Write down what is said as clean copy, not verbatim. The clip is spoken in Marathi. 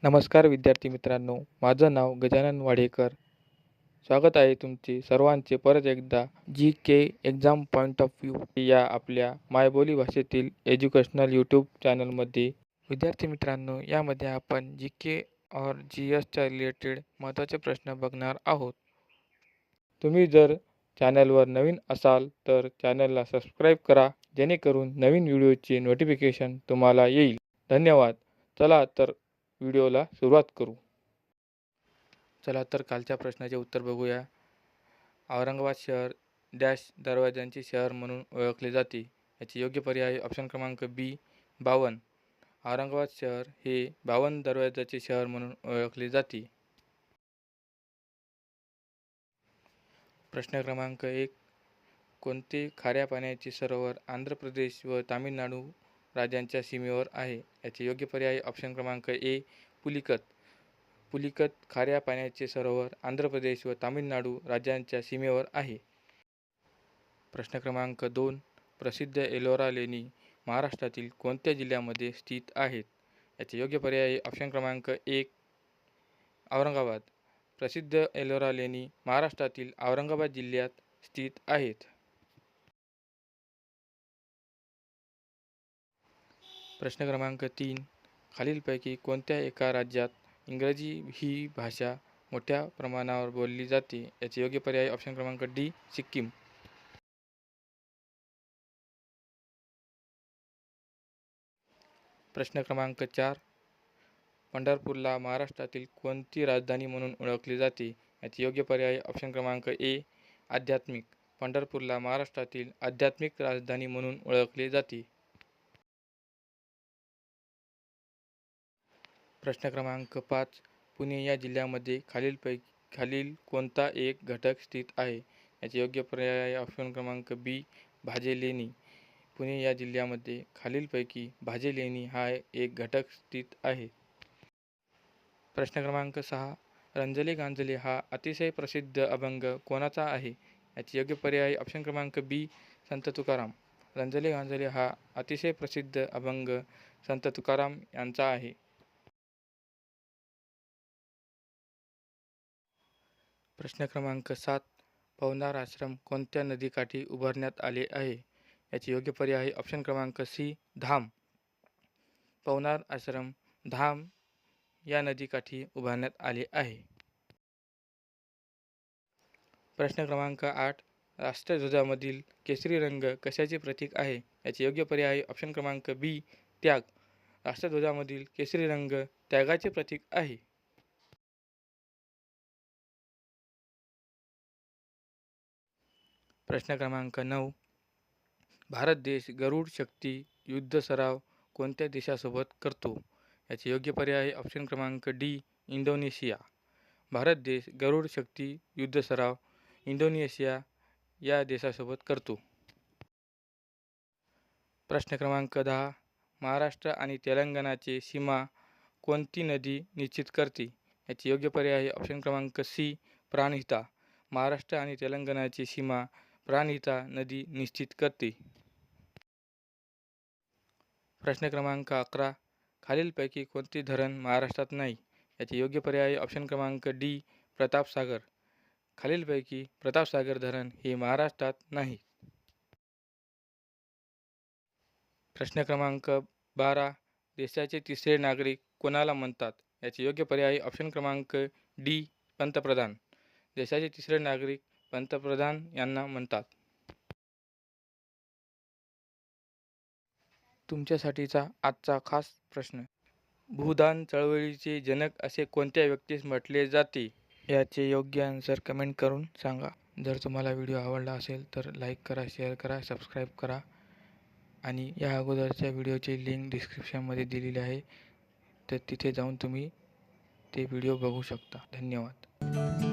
नमस्कार विद्यार्थी मित्रांनो, माझं नाव गजानन वाडेकर. स्वागत आहे तुमचे सर्वांचे परत एकदा जी के एक्झाम पॉईंट ऑफ व्ह्यू या आपल्या मायबोली भाषेतील एज्युकेशनल यूट्यूब चॅनलमध्ये. विद्यार्थी मित्रांनो, यामध्ये आपण जी के और जी एसच्या रिलेटेड महत्त्वाचे प्रश्न बघणार आहोत. तुम्ही जर चॅनलवर नवीन असाल तर चॅनलला सबस्क्राईब करा, जेणेकरून नवीन व्हिडिओचे नोटिफिकेशन तुम्हाला येईल. धन्यवाद. चला तर व्हिडिओला सुरुवात करू. चला तर कालच्या प्रश्नाचे उत्तर बघूया. औरंगाबाद शहर डॅश दरवाजांचे शहर म्हणून ओळखले जाते. याचे योग्य पर्याय ऑप्शन क्रमांक बी 52. औरंगाबाद शहर हे 52 दरवाजाचे शहर म्हणून ओळखले जाते. प्रश्न क्रमांक 1. कोणते खाऱ्या पाण्याचे सरोवर आंध्र प्रदेश व तामिळनाडू राज्यांच्या सीमेवर आहे? याचे योग्य पर्याय ऑप्शन क्रमांक ए पुलिकत. पुलिकत खाऱ्या पाण्याचे सरोवर आंध्र प्रदेश व तामिळनाडू राज्यांच्या सीमेवर आहे. प्रश्न क्रमांक 2. प्रसिद्ध एलोरा लेणी महाराष्ट्रातील कोणत्या जिल्ह्यामध्ये स्थित आहेत? याचे योग्य पर्याय ऑप्शन क्रमांक 1 औरंगाबाद. प्रसिद्ध एलोरा लेणी महाराष्ट्रातील औरंगाबाद जिल्ह्यात स्थित आहेत. प्रश्न क्रमांक 3. खालीलपैकी कोणत्या एका राज्यात इंग्रजी ही भाषा मोठ्या प्रमाणावर बोलली जाते? याचे योग्य पर्याय ऑप्शन क्रमांक डी सिक्कीम. प्रश्न क्रमांक 4. पंढरपूरला महाराष्ट्रातील कोणती राजधानी म्हणून ओळखले जाते? याचे योग्य पर्याय ऑप्शन क्रमांक ए आध्यात्मिक. पंढरपूरला महाराष्ट्रातील आध्यात्मिक राजधानी म्हणून ओळखले जाते. प्रश्न क्रमांक 5. पुणे या जिल्ह्यामध्ये खालील कोणता एक घटक स्थित आहे? याचे योग्य पर्याय ऑप्शन क्रमांक बी भाजे लेणी. पुणे या जिल्ह्यामध्ये खालीलपैकी भाजे लेणी हा एक घटक स्थित आहे. प्रश्न क्रमांक 6. रंजले गांजले हा अतिशय प्रसिद्ध अभंग कोणाचा आहे? याचे योग्य पर्याय ऑप्शन क्रमांक बी संत तुकाराम. रंजले गांजले हा अतिशय प्रसिद्ध अभंग संत तुकाराम यांचा आहे. प्रश्न क्रमांक 7. पवनार आश्रम कोणत्या नदीकाठी उभारण्यात आले आहे? याचे योग्य पर्याय ऑप्शन क्रमांक सी धाम. पवनार आश्रम धाम या नदीकाठी उभारण्यात आले आहे. प्रश्न क्रमांक 8. राष्ट्रध्वजामधील केसरी रंग कशाचे प्रतीक आहे? याचे योग्य पर्याय ऑप्शन क्रमांक बी त्याग. राष्ट्रध्वजामधील केसरी रंग त्यागाचे प्रतीक आहे. प्रश्न क्रमांक 9. भारत देश गरुड शक्ती युद्ध सराव कोणत्या देशासोबत करतो? याचे योग्य पर्याय ऑप्शन क्रमांक डी इंडोनेशिया. भारत देश गरुड शक्ती युद्ध सराव इंडोनेशिया या देशासोबत करतो. प्रश्न क्रमांक 10. महाराष्ट्र आणि तेलंगणाची सीमा कोणती नदी निश्चित करते? याचे योग्य पर्याय ऑप्शन क्रमांक सी प्राणहिता. महाराष्ट्र आणि तेलंगणाची सीमा प्राणहिता नदी निश्चित करते. प्रश्न क्रमांक 11. खालीलपैकी कोणते धरण महाराष्ट्रात नाही? याचे योग्य पर्याय ऑप्शन क्रमांक डी प्रतापसागर. खालीलपैकी प्रतापसागर धरण हे महाराष्ट्रात नाही. प्रश्न क्रमांक 12. देशाचे तिसरे नागरिक कोणाला म्हणतात? याचे योग्य पर्याय ऑप्शन क्रमांक डी पंतप्रधान. देशाचे तिसरे नागरिक पंतप्रधान यांना म्हणतात. तुमच्यासाठीचा आजचा खास प्रश्न. भूदान चळवळीचे जनक असे कोणत्या व्यक्तीस म्हटले जाते? याचे योग्य आन्सर कमेंट करून सांगा. जर तुम्हाला व्हिडिओ आवडला असेल तर लाईक करा, शेअर करा, सबस्क्राईब करा आणि या अगोदरच्या व्हिडिओची लिंक डिस्क्रिप्शनमध्ये दिलेली आहे, तर तिथे जाऊन तुम्ही ते व्हिडिओ बघू शकता. धन्यवाद.